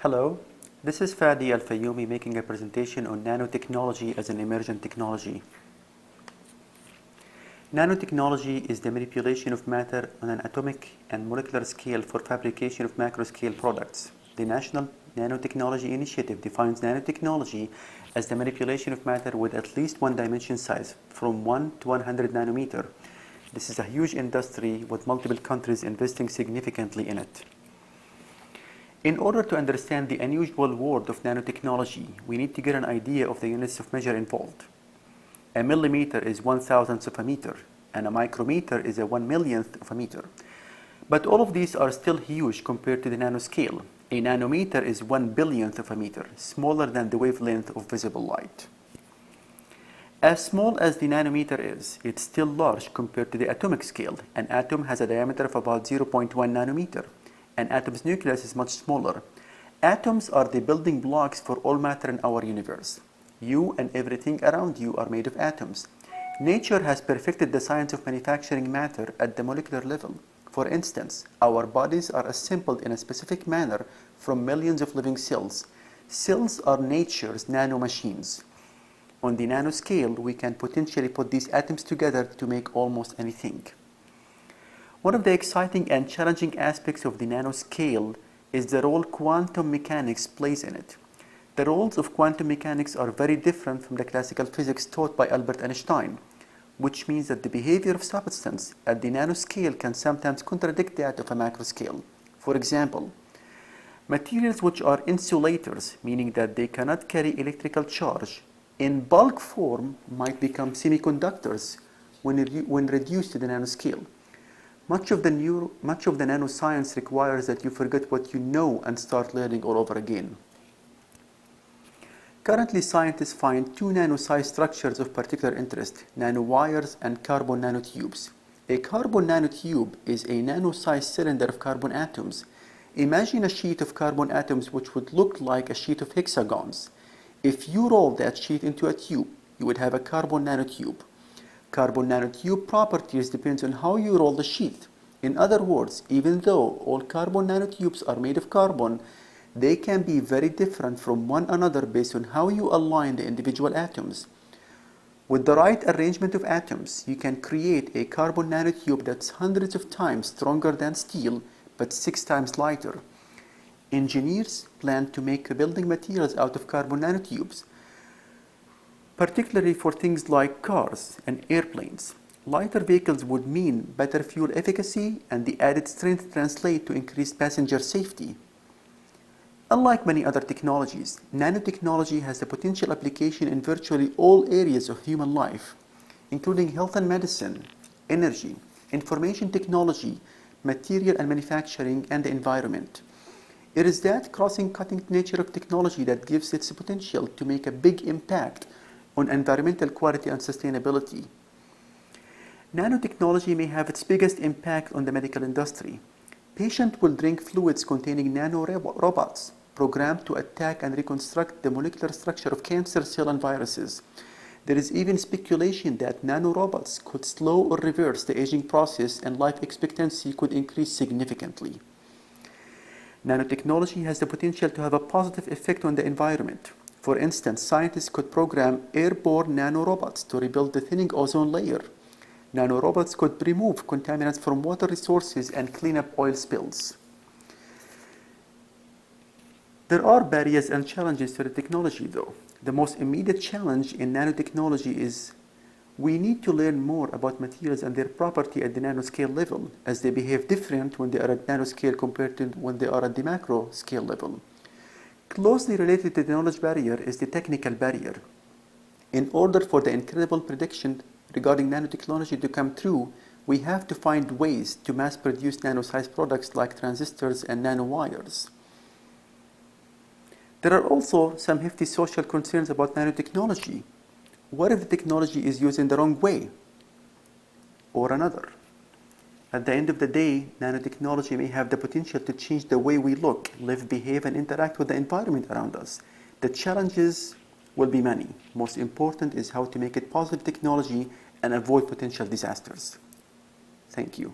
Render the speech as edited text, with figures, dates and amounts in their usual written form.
Hello, this is Fadi Al-Fayoumi making a presentation on nanotechnology as an emergent technology. Nanotechnology is the manipulation of matter on an atomic and molecular scale for fabrication of macro-scale products. The National Nanotechnology Initiative defines nanotechnology as the manipulation of matter with at least one dimension size, from 1 to 100 nanometer. This is a huge industry with multiple countries investing significantly in it. In order to understand the unusual world of nanotechnology, we need to get an idea of the units of measure involved. A millimeter is 1,000th of a meter, and a micrometer is a 1/1,000,000th of a meter. But all of these are still huge compared to the nanoscale. A nanometer is 1/1,000,000th of a meter, smaller than the wavelength of visible light. As small as the nanometer is, it's still large compared to the atomic scale. An atom has a diameter of about 0.1 nanometer. An atom's nucleus is much smaller. Atoms are the building blocks for all matter in our universe. You and everything around you are made of atoms. Nature has perfected the science of manufacturing matter at the molecular level. For instance, our bodies are assembled in a specific manner from millions of living cells. Cells are nature's nanomachines. On the nanoscale, we can potentially put these atoms together to make almost anything. One of the exciting and challenging aspects of the nanoscale is the role quantum mechanics plays in it. The rules of quantum mechanics are very different from the classical physics taught by Albert Einstein, which means that the behavior of substance at the nanoscale can sometimes contradict that of a macroscale. For example, materials which are insulators, meaning that they cannot carry electrical charge, in bulk form might become semiconductors when reduced to the nanoscale. Much of the nanoscience requires that you forget what you know and start learning all over again. Currently, scientists find two nano-sized structures of particular interest, nanowires and carbon nanotubes. A carbon nanotube is a nano-sized cylinder of carbon atoms. Imagine a sheet of carbon atoms which would look like a sheet of hexagons. If you roll that sheet into a tube, you would have a carbon nanotube. Carbon nanotube properties depends on how you roll the sheet. In other words, even though all carbon nanotubes are made of carbon, they can be very different from one another based on how you align the individual atoms. With the right arrangement of atoms, you can create a carbon nanotube that's hundreds of times stronger than steel, but 6 times lighter. Engineers plan to make building materials out of carbon nanotubes, particularly for things like cars and airplanes. Lighter vehicles would mean better fuel efficacy, and the added strength translates to increased passenger safety. Unlike many other technologies, nanotechnology has the potential application in virtually all areas of human life, including health and medicine, energy, information technology, material and manufacturing, and the environment. It is that crossing-cutting nature of technology that gives its potential to make a big impact on environmental quality and sustainability. Nanotechnology may have its biggest impact on the medical industry. Patients will drink fluids containing nanorobots programmed to attack and reconstruct the molecular structure of cancer cells and viruses. There is even speculation that nanorobots could slow or reverse the aging process, and life expectancy could increase significantly. Nanotechnology has the potential to have a positive effect on the environment. For instance, scientists could program airborne nanorobots to rebuild the thinning ozone layer. Nanorobots could remove contaminants from water resources and clean up oil spills. There are barriers and challenges to the technology, though. The most immediate challenge in nanotechnology is we need to learn more about materials and their property at the nanoscale level, as they behave different when they are at nanoscale compared to when they are at the macro scale level. Closely related to the knowledge barrier is the technical barrier. In order for the incredible prediction regarding nanotechnology to come true, we have to find ways to mass-produce nano-sized products like transistors and nanowires. There are also some hefty social concerns about nanotechnology. What if the technology is used in the wrong way or another? At the end of the day, nanotechnology may have the potential to change the way we look, live, behave, and interact with the environment around us. The challenges will be many. Most important is how to make it positive technology and avoid potential disasters. Thank you.